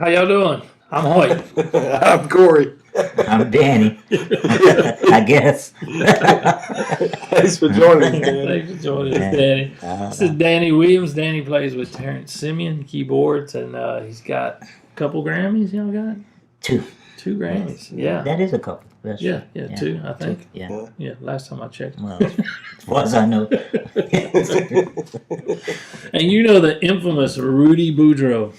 How y'all doing? I'm Hoyt. I'm Corey. I'm Danny. I guess. Thanks for joining us, Danny. Thanks for joining us, Danny. This is Danny Williams. Danny plays with Terrance Simien keyboards, and he's got a couple Grammys. Y'all got Two. two Grammys. Yeah, That is a couple. That's yeah, true. two. I think. Yeah. Yeah, last time I checked. Well, as far as I know. And you know the infamous Rudy Boudreaux.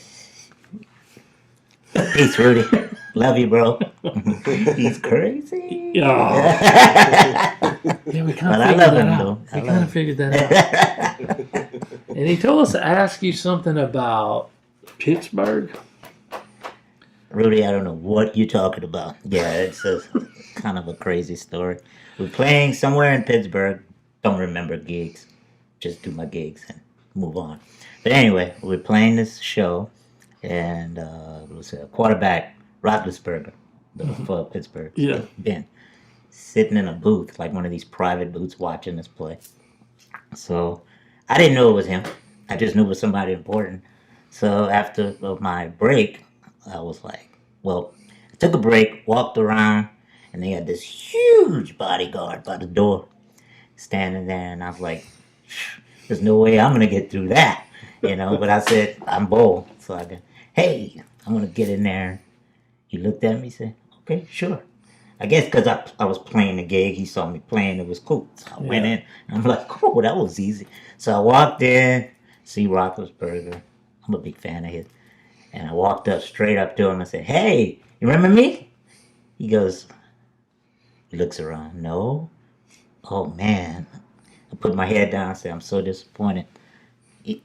Peace, Rudy. Love you, bro. He's crazy. Yeah, we kind But of I figured love that him, out. though. We kind of figured that out. And he told us to ask you something about Pittsburgh. Rudy, I don't know what you're talking about. Yeah, it's a kind of a crazy story. We're playing somewhere in Pittsburgh. Don't remember gigs. Just do my gigs and move on. But anyway, we're playing this show, and it was a quarterback, Roethlisberger, for Pittsburgh. Yeah. Ben, sitting in a booth, like one of these private booths, watching us play. So I didn't know it was him. I just knew it was somebody important. So after my break, I was like, well, I took a break, walked around, and they had this huge bodyguard by the door standing there. And I was like, there's no way I'm going to get through that, But I said, I'm bold. So I go, hey, I'm going to get in there. He looked at me and said, okay, sure. I guess because I was playing the gig, he saw me playing, it was cool. So I went in, and I'm like, oh, that was easy. So I walked in, see Roethlisberger. I'm a big fan of his. And I walked up straight up to him and said, hey, you remember me? He goes, he looks around, no. Oh, man. I put my head down and said, I'm so disappointed. I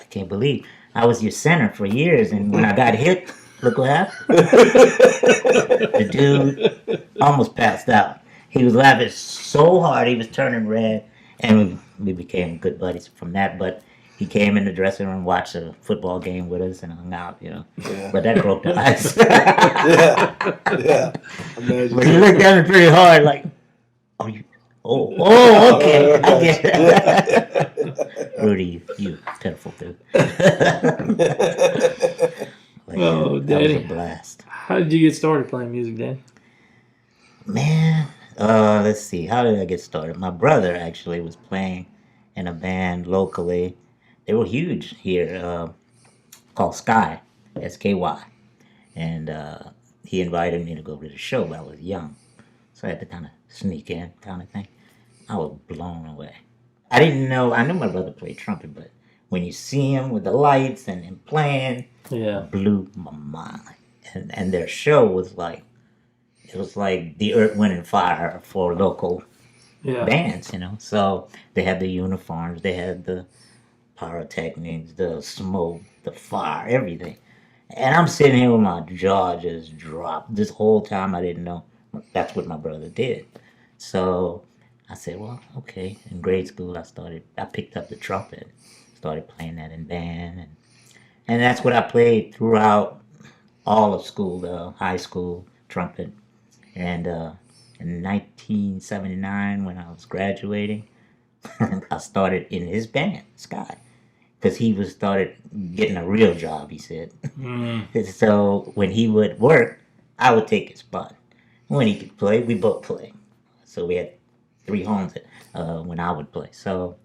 can't believe I was your center for years, and when I got hit, look what happened. The dude almost passed out. He was laughing so hard, he was turning red, and we became good buddies from that. But he came in the dressing room, watched a football game with us, and hung out, Yeah. But that broke the ice. Yeah. Imagine. But he looked at me pretty hard, like, okay, I get it. Rudy, you pitiful dude. Oh, that was Danny. a blast. How did you get started playing music, Danny? Man, let's see. How did I get started? My brother actually was playing in a band locally. They were huge here, called Sky, SKY. And he invited me to go to the show, but I was young. So I had to kind of sneak in kind of thing. I was blown away. I didn't know, I knew my brother played trumpet, but when you see him with the lights and him playing, Yeah. blew my mind. And their show was like, it was like the Earth, Wind, and Fire for local Yeah. bands, So they had the uniforms, they had the pyrotechnics, the smoke, the fire, everything. And I'm sitting here with my jaw just dropped. This whole time I didn't know that's what my brother did. So I said, well, okay. In grade school, I picked up the trumpet, started playing that in band. And that's what I played throughout all of school, high school, trumpet. And in 1979, when I was graduating, I started in his band, Sky, because he started getting a real job, he said. So when he would work, I would take his spot. When he could play, we both play. So we had 3 horns when I would play. So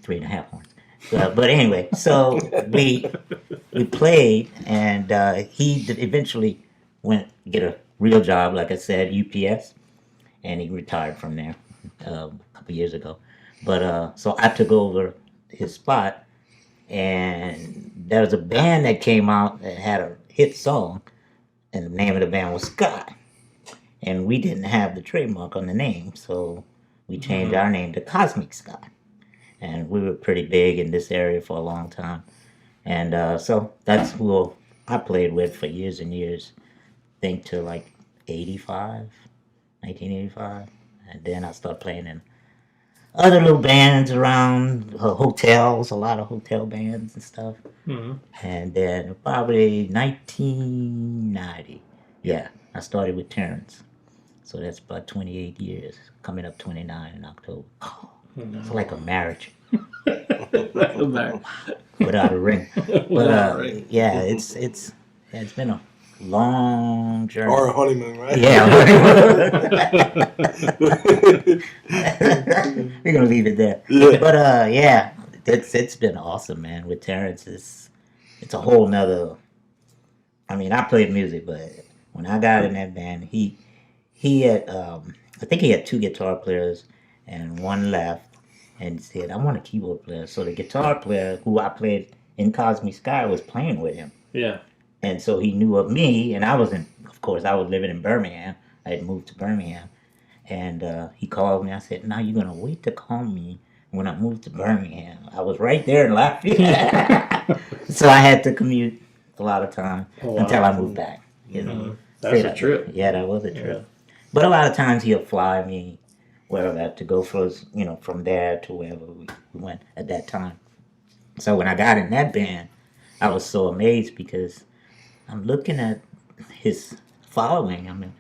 3.5 horns. But anyway, so we played, and he eventually went get a real job, like I said, UPS, and he retired from there a couple years ago. But so I took over his spot, and there was a band that came out that had a hit song, and the name of the band was Sky. And we didn't have the trademark on the name, so we changed our name to Cosmic Sky. And we were pretty big in this area for a long time. And so that's who I played with for years and years. I think to like 1985. And then I started playing in other little bands around hotels, a lot of hotel bands and stuff. Mm-hmm. And then probably 1990, I started with Terrance. So that's about 28 years, coming up 29 in October. Oh, it's like a marriage. Like a marriage. Without a ring. But Without a ring. yeah, it's it's been a long journey. Or a honeymoon, right? Yeah. We're gonna leave it there. Yeah. But yeah, it's been awesome, man. With Terrance, it's a whole nother. I mean, I played music, but when I got in that band, he had I think he had 2 guitar players and one left, and he said, "I want a keyboard player." So the guitar player who I played in Cosmic Sky was playing with him. Yeah. And so he knew of me, and I was living in Birmingham. I had moved to Birmingham. And he called me. I said, "Now you're going to wait to call me when I moved to Birmingham." I was right there in Lafayette. So I had to commute a lot of time until I moved back. You know, That's a trip. Yeah, that was a trip. Yeah. But a lot of times he'll fly me wherever to go from there to wherever we went at that time. So when I got in that band, I was so amazed because I'm looking at his following. I mean,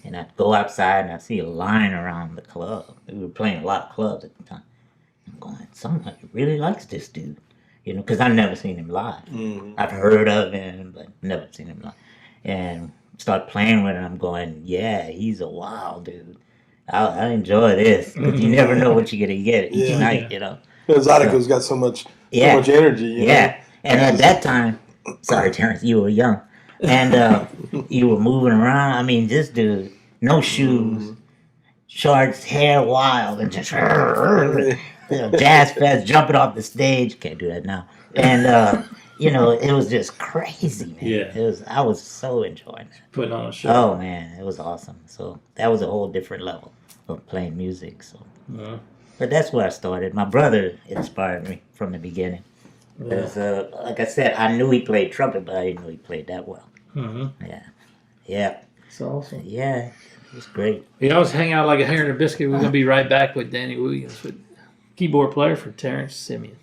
and I'd go outside and I see a line around the club. We were playing a lot of clubs at the time. I'm going, somebody really likes this dude, because I've never seen him live. Mm-hmm. I've heard of him, but never seen him live. And start playing with him. I'm going, yeah, he's a wild dude. I enjoy this because you never know what you're gonna get each night. Zydeco's got so much energy. Yeah, and at that time, sorry, Terrance, you were young. And you were moving around. I mean, this dude, no shoes, shorts, hair wild, and just jazz fest, jumping off the stage. Can't do that now. And it was just crazy, man. Yeah. I was so enjoying it. Putting on a show. Oh man, it was awesome. So that was a whole different level of playing music. So, but that's where I started. My brother inspired me from the beginning. Because, like I said, I knew he played trumpet, but I didn't know he played that well. Mm-hmm. Yeah. It's awesome. Yeah, it was great. We always hang out like a hair and a biscuit. We're going to be right back with Danny Williams, with keyboard player for Terrance Simien.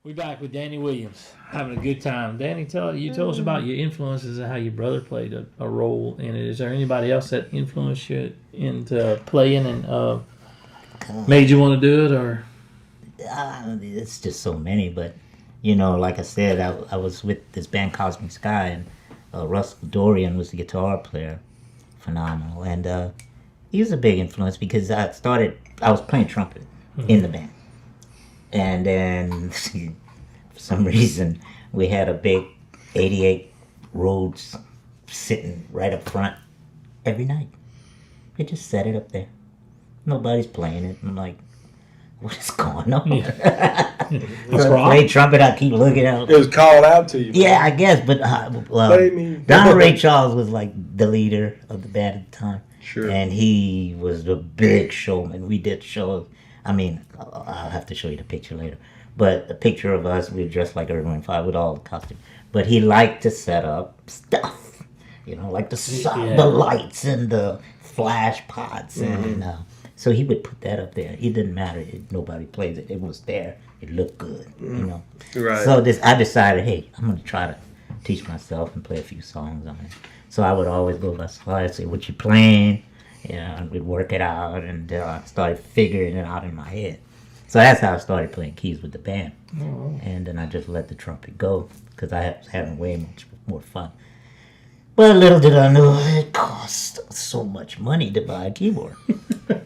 We're back with Danny Williams, having a good time. Danny, you tell us about your influences and how your brother played a role in it. Is there anybody else that influenced you into playing and made you want to do it, or? It's just so many, but like I said, I was with this band Cosmic Sky, and Russell Dorian was the guitar player, phenomenal, and he was a big influence because I was playing trumpet in the band. And then, for some reason, we had a big 88 Rhodes sitting right up front every night. They just set it up there. Nobody's playing it. I'm like, what is going on? What's So wrong? I play trumpet, I keep looking out. It was called out to you. Yeah, I guess, but Play me. Donald Ray Charles was like the leader of the band at the time. Sure. And he was the big showman. We did shows. I mean, I'll have to show you the picture later. But a picture of us, we were dressed like Earth, Wind, Fire with all the costumes. But he liked to set up stuff, like the lights and the flash pots. And so he would put that up there. It didn't matter. Nobody plays it. It was there. It looked good, Right. So I decided, hey, I'm going to try to teach myself and play a few songs on it. So I would always go by slide, say, what you playing? And we'd work it out, and I started figuring it out in my head. So that's how I started playing keys with the band. Oh. And then I just let the trumpet go, because I was having way much more fun. But little did I know, it cost so much money to buy a keyboard.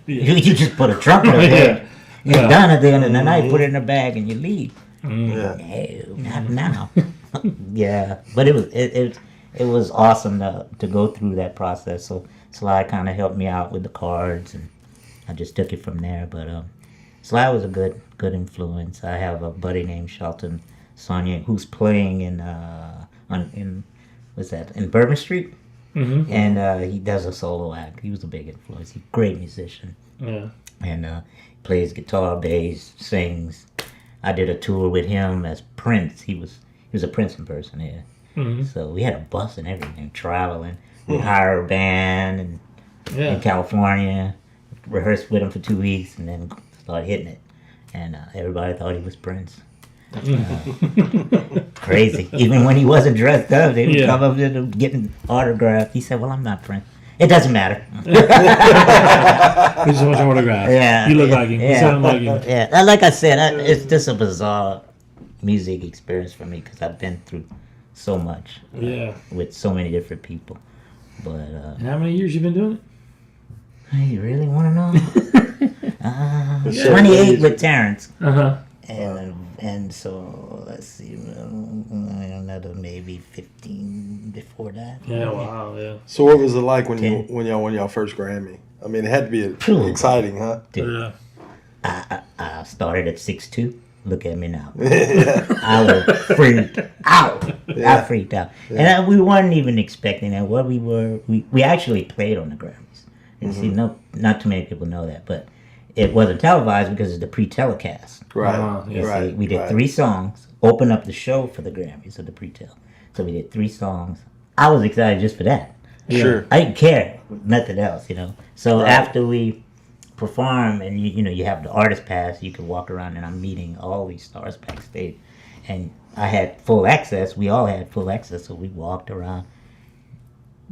You just put a trumpet up there. You're done at the end of the night, put it in a bag, and you leave. Yeah. No, not now. Yeah, but it was awesome to go through that process. So Sly kind of helped me out with the cards, and I just took it from there. But Sly was a good influence. I have a buddy named Shelton Simien who's playing in Bourbon Street, and he does a solo act. He was a big influence. He's a great musician. Yeah. And plays guitar, bass, sings. I did a tour with him as Prince. He was a Prince impersonator. So we had a bus and everything, traveling. We'd hire a band in California, rehearsed with him for 2 weeks, and then started hitting it. And everybody thought he was Prince. Crazy. Even when he wasn't dressed up, they would Yeah. come up to him getting autographed. He said, "Well, I'm not Prince. It doesn't matter." We just want your autograph. Yeah, You look like him. You yeah. sound like him. Yeah, like I said, it's just a bizarre music experience for me because I've been through so much Yeah. with so many different people. But And how many years you been doing you really want to know? Yeah. 28 with Terrance, it? Uh-huh. and so let's see, another maybe 15 before that. Yeah, wow, yeah. So what was it like when Ten. y'all won y'all first Grammy? I mean, it had to be Phew. exciting, huh? Dude, Yeah. I started at 6'2". Look at me now. I was freaked out. I freaked out. And we weren't even expecting that. What we actually played on the Grammys. And see, not too many people know that, but it wasn't televised because it's the pre-telecast. Right. Yeah. You Right. see, we did right. 3 songs, open up the show for the Grammys of the pre-tel. So we did 3 songs. I was excited just for that. Sure. I didn't care nothing else, So Right. after we perform and you have the artist pass, you can walk around and I'm meeting all these stars backstage. And I had full access. We all had full access, so we walked around.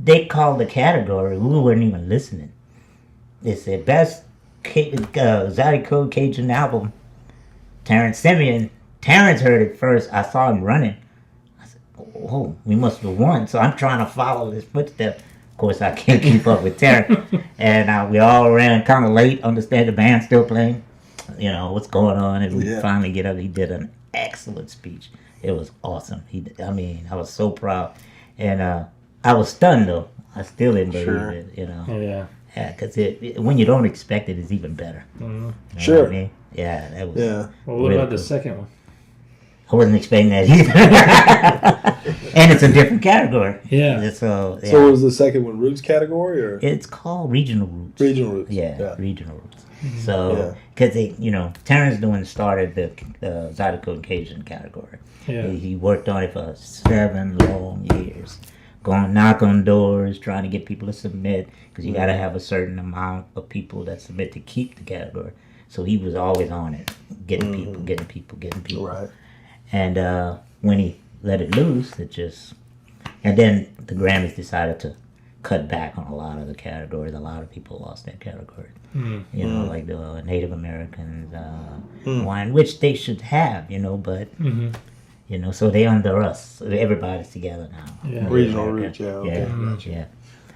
They called the category. We weren't even listening. They said best Zydeco Cajun album. Terrance Simien. Terrance heard it first. I saw him running. I said, "Oh, we must have won." So I'm trying to follow his footsteps. Of course, I can't keep up with Terrance. And we all ran kind of late. Understand the band's still playing. What's going on? And we finally get up. He did an excellent speech. It was awesome. I was so proud. And I was stunned, though. I still didn't believe Sure. it, Yeah. Yeah, because when you don't expect it, it's even better. Mhm. You know Sure. what I mean? Yeah, that was. Yeah. Well, what Really about the cool. second one? I wasn't expecting that either. And it's a different category. Yeah. So, yeah. So was the second one Roots category or It's called Regional Roots. Regional Roots? Yeah, Regional Roots. Mm-hmm. So, because Terrance started the Zydeco and Cajun category. Yeah. He worked on it for 7 long years. Going knock on doors, trying to get people to submit, because you got to have a certain amount of people that submit to keep the category. So he was always on it, getting people. Right. And when he let it loose, and then the Grammys decided to cut back on a lot of the categories. A lot of people lost their categories. Like the Native Americans, wine, which they should have, but, so they under us. So everybody's together now. Yeah. Regional America. Roots, yeah. Okay, gotcha. Yeah.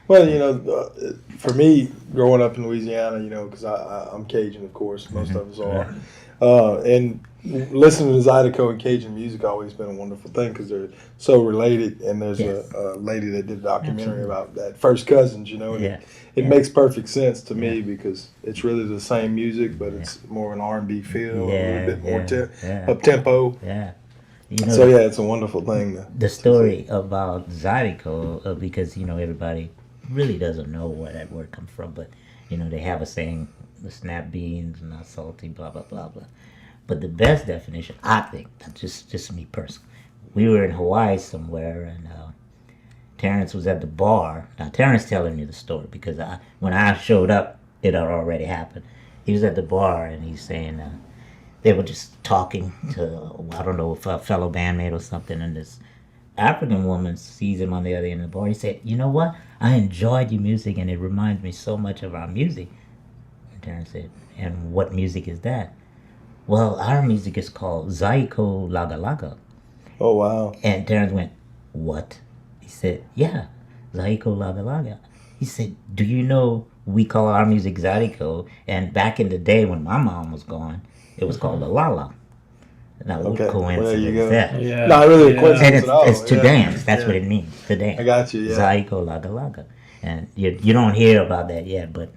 Well, for me, growing up in Louisiana, because I'm Cajun, of course, most of us are, and listening to Zydeco and Cajun music always been a wonderful thing because they're so related. And there's a lady that did a documentary about that, First Cousins, and it makes perfect sense to me because it's really the same music, but it's more an R&B feel, a little bit more up tempo. Yeah. So it's a wonderful thing. The story about Zydeco, because everybody really doesn't know where that word comes from, but they have a saying, the snap beans, not salty, blah blah blah blah. But the best definition, I think, just me personally, we were in Hawaii somewhere, and Terrance was at the bar. Now Terrance telling me the story because when I showed up, it had already happened. He was at the bar and he's saying they were just talking to, I don't know, if a fellow bandmate or something, and this African woman sees him on the other end of the bar. He said, "You know what? I enjoyed your music and it reminds me so much of our music." And Terrance said, "And what music is that?" "Well, our music is called Zydeco Laga Laga." Oh, wow. And Terrance went, "What?" He said, "Yeah, Zydeco Laga Laga." He said, "Do you know we call our music Zydeco? And back in the day when my mom was gone, it was called a Lala." Now, what Okay. coincidence Well, there you is go. that? Yeah. Not really a Yeah. coincidence And at all. it's to dance. That's what it means, to dance. I got you, yeah. Zydeco Laga Laga. And you don't hear about that yet, but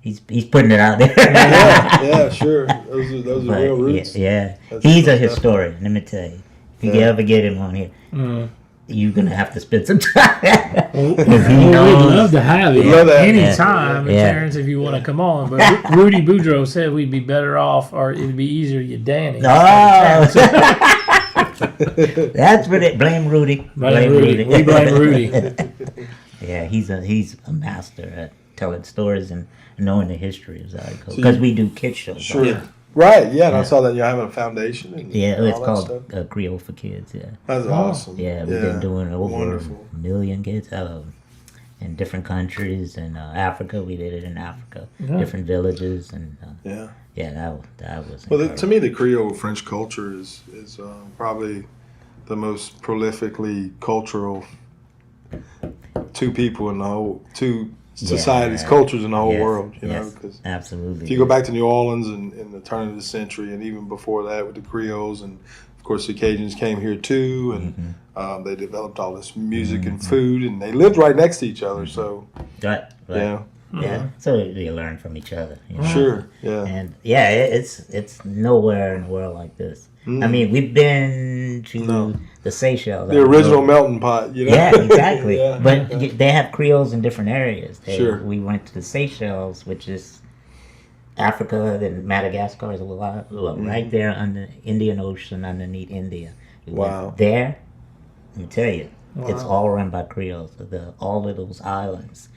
he's putting it out there. yeah, sure. Those are But, real roots. Yeah. That's He's a most historian, let me tell you. If you Yeah. ever get him on here, Mm. you're going to have to spend some time. Well, He we'd knows. love to have you We'd love to have you. anytime, Yeah. Terrance, if you want to come on. But Rudy Boudreaux said we'd be better off, or it'd be easier to get Danny. Oh, that's what it. Blame Rudy. Blame Rudy. We blame Rudy. Yeah, he's a master at telling stories and knowing the history of Zydeco. So Because you- we do kid shows. Sure. right? Right, yeah, and I Yeah. saw that you're having a foundation. And Yeah, and it's all that called stuff. Creole for Kids. Yeah, That's awesome. yeah, we've been doing over Wonderful. a million kids in different countries. In Africa, we did it in Africa, Yeah. different villages, and Yeah. yeah, that was. Well, incredible. to me, the Creole French culture is probably the most prolifically cultural two people in the whole two societies, Yeah. cultures in the whole Yes, world. You know, yes, because absolutely. if you go back to New Orleans in the turn of the century, and even before that with the Creoles, and of course the Cajuns came here too, and they developed all this music and food, and they lived right next to each other. So Right, right. yeah, Yeah, so you learn from each other. You know? sure, yeah. And yeah, it's nowhere in the world like this. I mean, we've been to No. the Seychelles. The original melting pot, you know. Yeah, exactly. Yeah. But they have Creoles in different areas. Sure. We went to the Seychelles, which is Africa, then Madagascar is right there on the Indian Ocean underneath India. We Wow. went there. Let me tell you, it's Wow. all run by Creoles. All of those islands.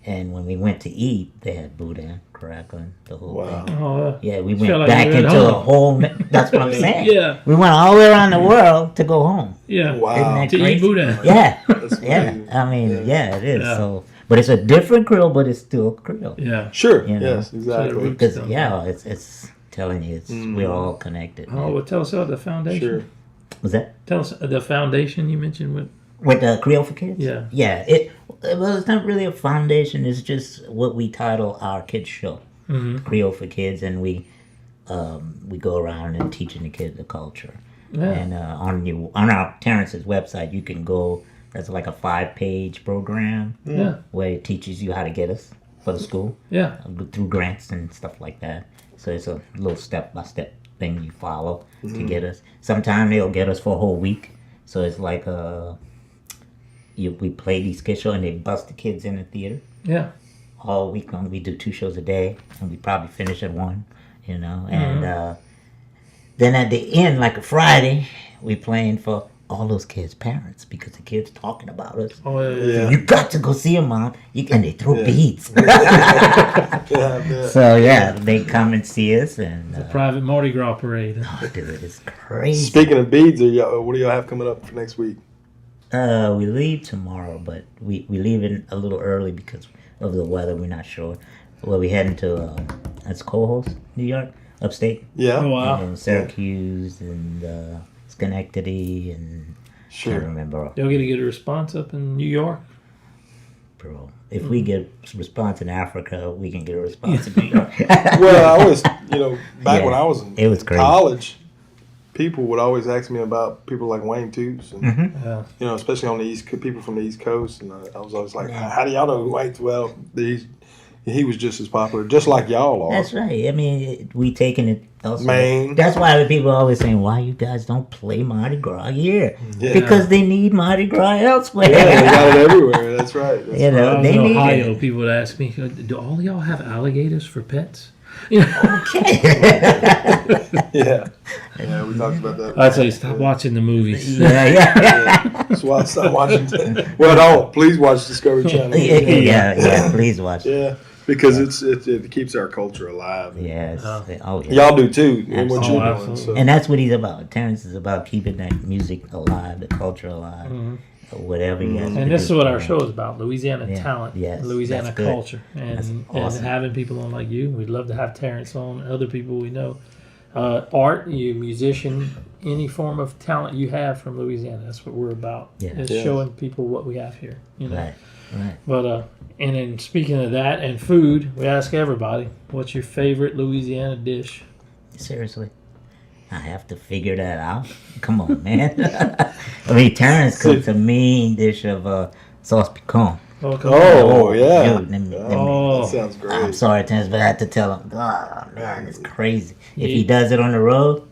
And when we went to eat, they had boudin, crackling, the whole Wow. thing. Oh, Yeah, we Feel went like back you're at into a home. whole. That's what I'm saying. Yeah. We went all the way around the world to go home. yeah. Wow. Isn't that To eat crazy? boudin. Yeah, That's yeah. amazing. I mean, Yeah. yeah, it is. Yeah. So, but it's a different Creole, but it's still Creole. Yeah. Sure. You know. Yes. Exactly. So Because yeah, it's telling you, we're all connected. Oh, well, tell us about the foundation. Sure. Was that Tell us the foundation you mentioned with. with the Creole for Kids? Yeah. yeah. Well, it's not really a foundation. It's just what we title our kids show, Creole for Kids, and we go around and teaching the kids the culture. Yeah. And on our Terrance's website, you can go. That's like a 5-page program Yeah. where it teaches you how to get us for the school Yeah. through grants and stuff like that. So it's a little step-by-step thing you follow to get us. Sometimes they'll get us for a whole week. So it's like we play these kids shows and they bust the kids in the theater Yeah. all week long. We do 2 shows a day and we probably finish at 1, you know. And then at the end, like a Friday, we playing for all those kids' parents because the kids talking about us. Oh, yeah. Yeah. You got to go see them, Mom. And they throw Yeah. beads. Yeah. So yeah, they come and see us, and Private Mardi Gras parade. oh, dude, it's crazy. Speaking of beads, what do y'all have coming up for next week? We leave tomorrow, but we leave in a little early because of the weather. We're not sure. Well, we heading to that's Cohoes, New York, upstate, Yeah. Oh, wow. and Syracuse and Schenectady, and can't Sure. remember, Y'all get a good response up in New York? bro. If we get a response in Africa, we can get a response in New York. Well, I always, back Yeah. when I was in It was crazy. college, people would always ask me about people like Wayne Toots, and Yeah. especially on the people from the East Coast, and I was always like, "How do y'all know who Wayne?" Well, he was just as popular, just like y'all are. That's right. I mean, we taking it elsewhere. Maine. That's why the people are always saying, "Why you guys don't play Mardi Gras here?" Yeah. Because they need Mardi Gras elsewhere. Yeah, they got it everywhere. That's right. That's You know, When I was they in need Ohio, it. people would ask me, "Do all of y'all have alligators for pets?" Yeah, we talked about that. I'd say, "Stop watching the movies." yeah. That's why I stopped watching. Well, don't please watch Discovery Channel. Yeah. Please watch. Yeah, because it keeps our culture alive. Yes. Oh yeah. Y'all do too, in what Oh, you're doing. absolutely. So. And that's what he's about. Terrance is about keeping that music alive, the culture alive, whatever you guys. And this is what our show is about: Louisiana Yeah. talent, Yes, Louisiana that's good. culture, That's and awesome. having people on like you. We'd love to have Terrance on, other people we know, art, you musician, any form of talent you have from Louisiana. That's what we're about. Yeah. Is Yeah. showing people what we have here. Right. Right. But and then speaking of that and food, we ask everybody, what's your favorite Louisiana dish? Seriously. I have to figure that out. Come on, man. I mean, Terrance cooks a mean dish of sauce piquant. Oh, come on. Oh yeah, Dude, let me- Oh. that sounds great. I'm sorry, Terrance, but I had to tell him. Oh, man, it's crazy. If he Yeah. does it on the road,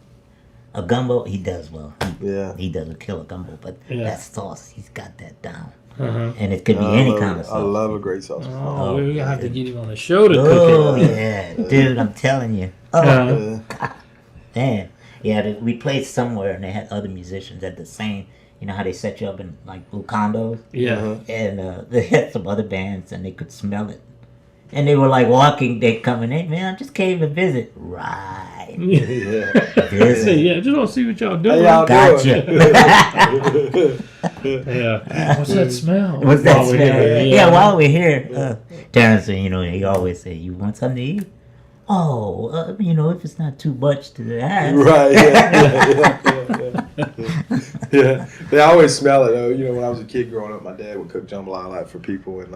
a gumbo, he does well. Yeah. He does a killer gumbo, but Yeah. that sauce, he's got that down. Uh-huh. And it could be any kind of I sauce. love a great sauce. Oh, we're gonna have to get him on the show to Oh, cook it. yeah. Dude, I'm telling you. Oh, Yeah. man. Yeah, we played somewhere and they had other musicians at the same, you know how they set you up in like blue condos? Yeah. Uh-huh. And they had some other bands and they could smell it. And they were like walking, they coming, hey man, I just came to visit. Right. Yeah. Visit. Yeah, just want to see what y'all doing. How y'all Gotcha. Yeah. What's that smell? What's that While we're smell? here, Yeah, while we're here, Terrance, he always say, "You want something to eat?" Oh, if it's not too much to ask. Right. Yeah. They always smell it though. When I was a kid growing up, my dad would cook jambalaya a lot for people, and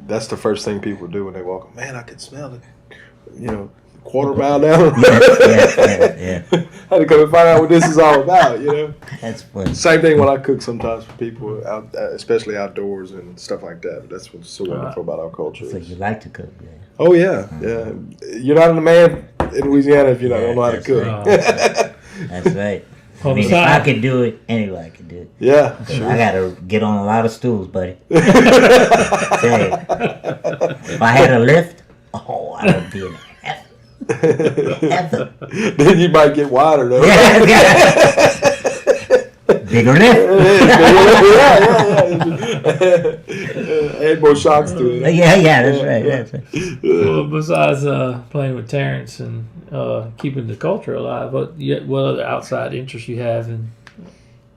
that's the first thing people do when they walk. Man, I could smell it. Quarter mile down. Yeah. Had to come and find out what this is all about. That's funny. Same thing when I cook sometimes for people out, especially outdoors and stuff like that. That's what's so wonderful about our culture. So you like to cook, yeah? Oh yeah. You're not a man in Louisiana if you don't know how to cook. Right. That's right. I mean, if I could do it, anybody could do it. Yeah, sure. I gotta get on a lot of stools, buddy. If I had a lift, I would be in heaven. Then you might get wider though. Yeah. Bigger lift. Yeah. Add more shocks to it. Yeah, that's right. Well, besides playing with Terrance and keeping the culture alive, what other outside interests you have?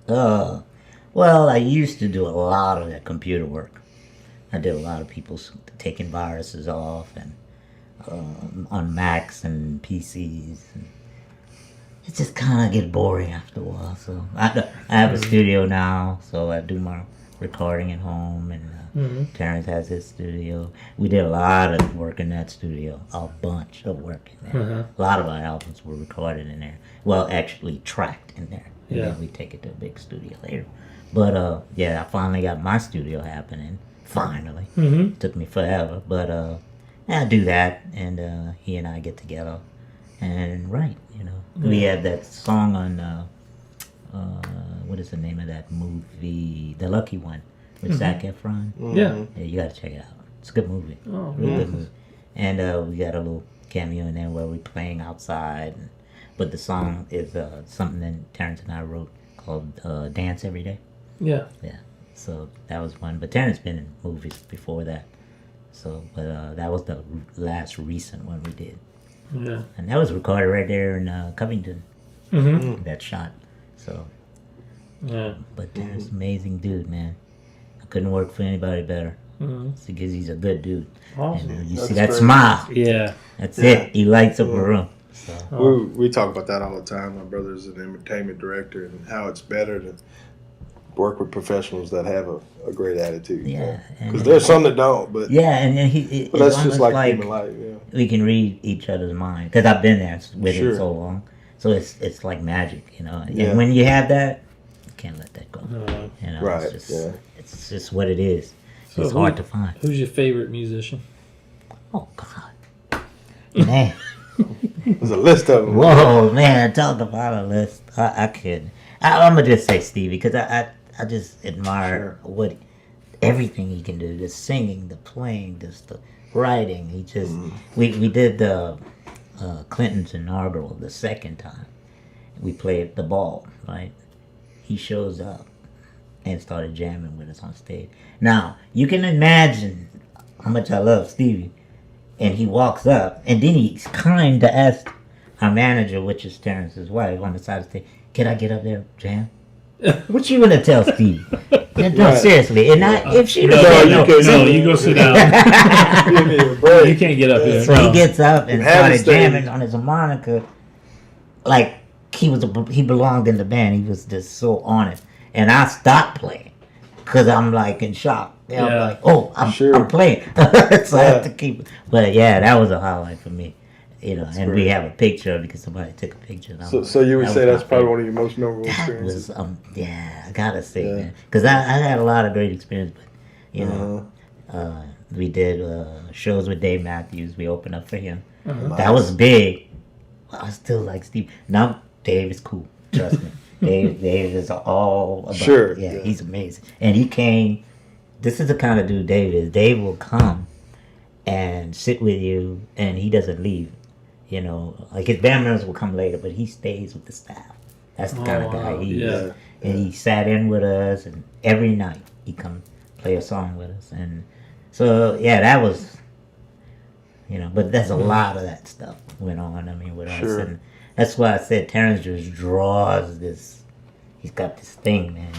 Well, I used to do a lot of that computer work. I did a lot of people taking viruses off and on Macs and PCs. It just kind of get boring after a while. So I have a studio now, so I do my recording at home, and Terrance has his studio. We did a lot of work in that studio, a bunch of work in there. A lot of our albums were recorded in there. Well, actually tracked in there. And then we take it to a big studio later. But I finally got my studio happening. Finally. Took me forever, but I do that, and he and I get together and write. We have that song on what is the name of that movie? The Lucky One with Zac Efron. Yeah, you gotta check it out. It's a good movie. Oh, Real good movie. And we got a little cameo in there where we're playing outside. But the song is something that Terrance and I wrote called Dance Every Day. Yeah. So that was one. But Terrance been in movies before that. So, but that was the last recent one we did. Yeah. And that was recorded right there in Covington. That shot. So. Yeah. But Terrance, amazing dude, man. I couldn't work for anybody better. It's because he's a good dude. Awesome. And you That's see that great. smile. Yeah. That's it. He lights up a room. So. We talk about that all the time. My brother's an entertainment director, and how it's better to work with professionals that have a great attitude. Yeah. Because there's some that don't, but Yeah, and then but that's just like human life. Yeah. we can read each other's mind because I've been there with Sure. it so long. So it's like magic, And Yeah. when you have that, you can't let that go. Right, It's just what it is. So It's hard to find. Who's your favorite musician? Oh God, man. There's a list of them. Whoa, man! Talk about a list. I couldn't. I'm gonna just say Stevie because I just admire everything he can do. The singing, the playing, just the writing. He just we did the Clinton's inaugural the second time. We played the ball, right? He shows up and started jamming with us on stage. Now you can imagine how much I love Stevie. And he walks up, and then he's kind to ask our manager, which is Terrance's wife, on the side of the stage, "Can I get up there, jam?" What you gonna tell Steve? No, seriously. And if she don't say no, You go sit down. Give me a break. You can't get up there. so he gets up and Have started a stage. jamming on his harmonica, like he belonged in the band. He was just so on it, and I stopped playing because I'm like in shock. I'm like, I'm playing, so I have to keep. But yeah, that was a highlight for me, and we have a picture because somebody took a picture. So you would say that's probably one of your most memorable That experiences? was I gotta say, man, because I had a lot of great experience. But we did shows with Dave Matthews. We opened up for him. That was big. I still like Steve. Now Dave is cool. Trust me, Dave is all about. Sure. Yeah, he's amazing, and he came. This is the kind of dude Dave is. Dave will come and sit with you, and he doesn't leave. Like his band members will come later, but he stays with the staff. That's the kind of guy he is. And he sat in with us, and every night he come play a song with us. And so, yeah, that was But there's a lot of that stuff went on. I mean, with us, Sure. and that's why I said Terrance just draws this. He's got this thing, man.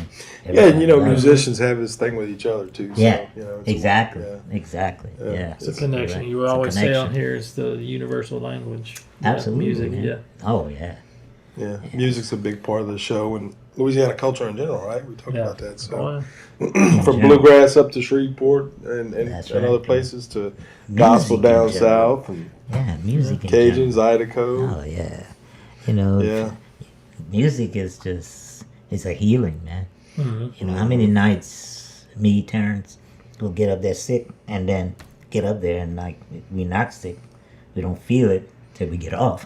Yeah, and Everybody loves it. musicians have this thing with each other too. So, Yeah, it's exactly, yeah. exactly. Yeah. Yeah, It's a connection. Right. You It's a always say on connection. here it's the universal language. Absolutely, Music, man. yeah. Oh yeah. Yeah, music's a big part of the show and Louisiana culture in general, right? We talked Yeah. about that. So Oh, from general. bluegrass up to Shreveport and That's and right. other places to gospel Music in down general. south and Yeah, music. in Cajun, general. Zydeco. Oh yeah. Yeah, Music is it's a healing, man. mhm. How many nights me, Terrance, will get up there sick and then get up there and like we're not sick. We don't feel it till we get off.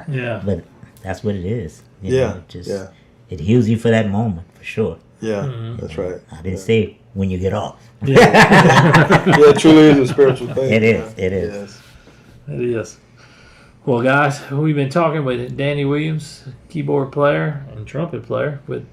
Yeah. But that's what it is. Yeah, It just yeah. it heals you for that moment for sure. yeah, Mhm. that's right. I didn't say when you get off. Yeah, Yeah, it truly is a spiritual thing. It you is, know? it is. Yes. it is. Well, guys, we've been talking with Danny Williams, keyboard player and trumpet player, with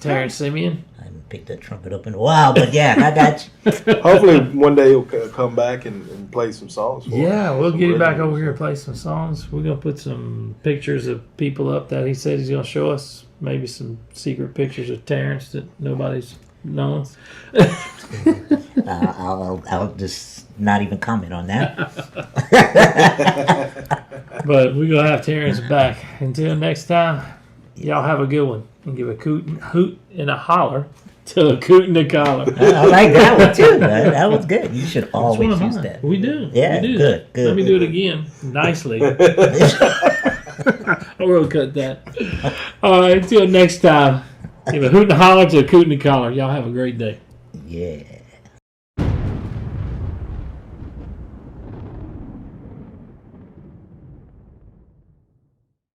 Terrance Simien. I haven't picked that trumpet up in a while, but yeah, I got you. Hopefully one day he'll come back and play some songs for us. Yeah, we'll Some get him back originals. over here and play some songs. We're gonna put some pictures of people up that he said he's gonna show us. Maybe some secret pictures of Terrance that nobody's known. I'll just not even comment on that. But we're gonna have Terrance back. Until next time, y'all have a good one and give a hoot and a holler to a coot and a collar. I like that one too. That was good. You should That's always one of use mine. that. We do. Yeah, we do good, that. good. Let me do it again nicely. We'll cut that. All right, until next time, give a hoot and a holler to a coot and a collar. Y'all have a great day. Yeah.